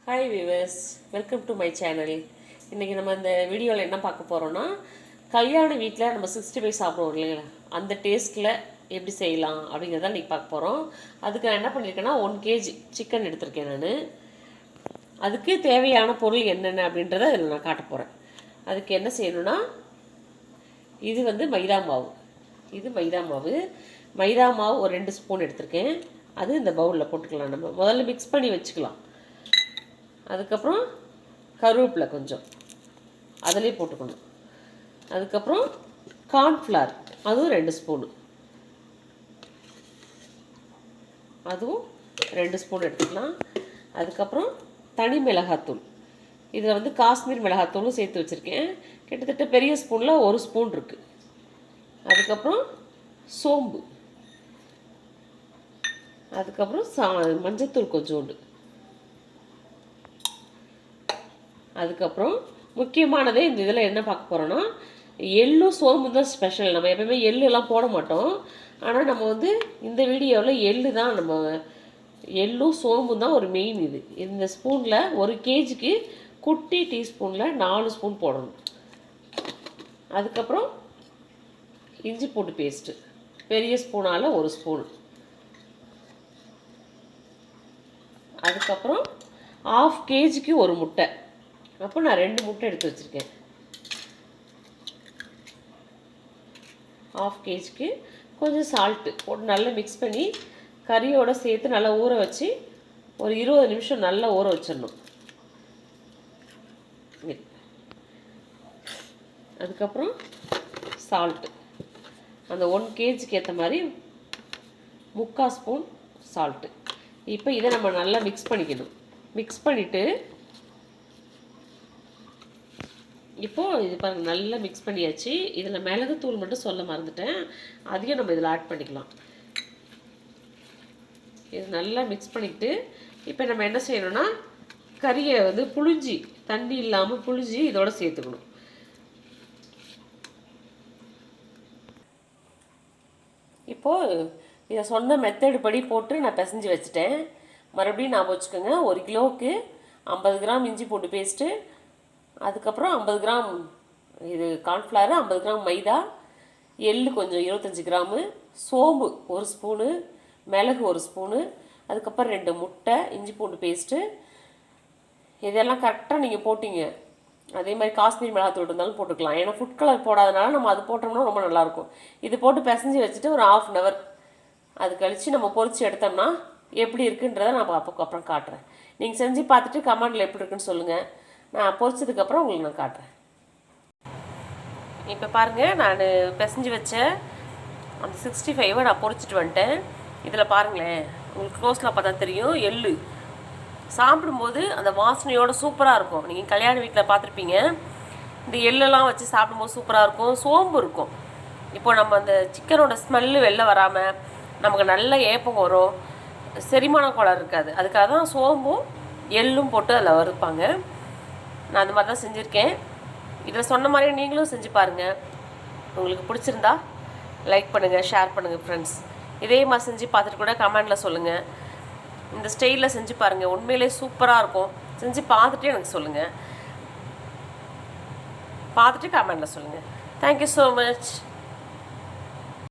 Hi viewers, welcome to my channel. இன்றைக்கி நம்ம இந்த வீடியோவில் என்ன பார்க்க போகிறோன்னா, கல்யாண வீட்டில் நம்ம 65 சாப்பிடுவோம் இல்லைங்களா, அந்த டேஸ்ட்டில் எப்படி செய்யலாம் அப்படிங்கிறத இன்றைக்கி பார்க்க போகிறோம். அதுக்கு நான் என்ன பண்ணியிருக்கேன்னா 1 kg சிக்கன் எடுத்திருக்கேன். நான் அதுக்கு தேவையான பொருள் என்னென்ன அப்படின்றத இதில் நான் காட்ட போகிறேன். அதுக்கு என்ன செய்யணுன்னா, இது வந்து மைதா மாவு. இது மைதா மாவு ஒரு 2 ஸ்பூன் எடுத்திருக்கேன். அது இந்த பவுலில் போட்டுக்கலாம். நம்ம முதல்ல மிக்ஸ் பண்ணி வச்சுக்கலாம். அதுக்கப்புறம் கருவேப்பிலை கொஞ்சம் அதிலே போட்டுக்கணும். அதுக்கப்புறம் கார்ன்ஃப்ளவர் அதுவும் 2 ஸ்பூனு, அதுவும் 2 ஸ்பூன் எடுத்துக்கலாம். அதுக்கப்புறம் தனி மிளகாத்தூள், இதில் வந்து காஷ்மீர் மிளகாத்தூளும் சேர்த்து வச்சுருக்கேன். கிட்டத்தட்ட பெரிய ஸ்பூனில் 1 ஸ்பூன் இருக்குது. அதுக்கப்புறம் சோம்பு, அதுக்கப்புறம் மஞ்சத்தூள் கொஞ்சோண்டு. அதுக்கப்புறம் முக்கியமானதே இந்த இதில் என்ன பார்க்க போகிறோன்னா, எள்ளும் சோம்பு தான் ஸ்பெஷல். நம்ம எப்போயுமே எள்ளுலாம் போட மாட்டோம். ஆனால் நம்ம வந்து இந்த வீடியோவில் எள்ளும் சோம்பும் தான் ஒரு மெயின். இது இந்த ஸ்பூனில் 1 kgக்கு குட்டி டீஸ்பூனில் 4 ஸ்பூன் போடணும். அதுக்கப்புறம் இஞ்சி பூண்டு பேஸ்ட்டு பெரிய ஸ்பூனால் 1 ஸ்பூன். அதுக்கப்புறம் 1/2 kgக்கு 1 முட்டை. அப்போ நான் 2 முட்டை எடுத்து வச்சுருக்கேன். 1/2 kgக்கு கொஞ்சம் சால்ட்டு போட்டு நல்லா மிக்ஸ் பண்ணி கறியோடு சேர்த்து நல்லா ஊற வச்சு ஒரு 20 நிமிஷம் நல்லா ஊற வச்சிடணும். அதுக்கப்புறம் சால்ட்டு அந்த 1 kgக்கு ஏற்ற மாதிரி 3/4 ஸ்பூன் சால்ட்டு. இப்போ இதை நம்ம நல்லா மிக்ஸ் பண்ணிக்கணும். மிக்ஸ் பண்ணிவிட்டு இப்போது இது பாருங்கள், நல்லா மிக்ஸ் பண்ணியாச்சு. இதில் மிளகுத்தூள் மட்டும் சொல்ல மறந்துட்டேன், அதையும் நம்ம இதில் ஆட் பண்ணிக்கலாம். இது நல்லா மிக்ஸ் பண்ணிக்கிட்டு இப்போ நம்ம என்ன செய்யணும்னா, கறியை வந்து புழிஞ்சி, தண்ணி இல்லாமல் புழிஞ்சி இதோட சேர்த்துக்கணும். இப்போது இதை சொன்ன மெத்தடு படி போட்டு நான் பிசைஞ்சு வச்சுட்டேன். மறுபடியும் ஞாபகம் வச்சுக்கோங்க, 1 கிலோவுக்கு 50 கிராம் இஞ்சி பூண்டு பேஸ்ட்டு, அதுக்கப்புறம் 50 கிராம் இது கார்ன்ஃப்ளவர், 50 கிராம் மைதா, எள்ளு கொஞ்சம் 25 கிராமு, சோம்பு 1 ஸ்பூனு, மிளகு 1 ஸ்பூனு, அதுக்கப்புறம் 2 முட்டை, இஞ்சி பூண்டு பேஸ்ட்டு. இதெல்லாம் கரெக்டாக நீங்கள் போட்டிங்க. அதே மாதிரி காஷ்மீர் மிளகாத்தூள் இருந்தாலும் போட்டுக்கலாம். ஏன்னா ஃபுட் கலர் போடாதனால நம்ம அது போட்டோம்னா ரொம்ப நல்லாயிருக்கும். இது போட்டு பிசைஞ்சு வச்சுட்டு ஒரு 1/2 hour அது கழித்து நம்ம பொரித்து எடுத்தோம்னா எப்படி இருக்குன்றதை நான் அப்புறம் காட்டுறேன். நீங்கள் செஞ்சு பார்த்துட்டு கமெண்டில் எப்படி இருக்குன்னு சொல்லுங்கள். நான் பொரிச்சதுக்கப்புறம் உங்களுக்கு நான் காட்டுறேன். இப்போ பாருங்கள், நான் பிசைஞ்சு வச்ச அந்த 65 நான் பொரிச்சிட்டு வந்துட்டேன். இதில் பாருங்களேன், உங்களுக்கு க்ளோஸில் பார்த்தா தெரியும். எள்ளு சாப்பிடும்போது அந்த வாசனையோடு சூப்பராக இருக்கும். நீங்கள் கல்யாண வீட்டில் பார்த்துருப்பீங்க, இந்த எள்ளெல்லாம் வச்சு சாப்பிடும்போது சூப்பராக இருக்கும். சோம்பு இருக்கும். இப்போ நம்ம அந்த சிக்கனோட ஸ்மெல்லு வெளில வராமல் நமக்கு நல்ல ஏப்பம் வரும், செரிமான கோளாறு இருக்காது. அதுக்காக தான் சோம்பும் எள்ளும் போட்டு அதில் வறுப்பாங்க. நான் அந்த மாதிரி தான் செஞ்சுருக்கேன். இதில் சொன்ன மாதிரியே நீங்களும் செஞ்சு பாருங்கள். உங்களுக்கு பிடிச்சிருந்தா லைக் பண்ணுங்கள், ஷேர் பண்ணுங்கள் ஃப்ரெண்ட்ஸ். இதே மாதிரி செஞ்சு பார்த்துட்டு கூட கமெண்டில் சொல்லுங்கள். இந்த ஸ்டைலில் செஞ்சு பாருங்கள், உண்மையிலே சூப்பராக இருக்கும். செஞ்சு பார்த்துட்டு எனக்கு சொல்லுங்கள், பார்த்துட்டு கமெண்டில் சொல்லுங்கள். Thank you so much.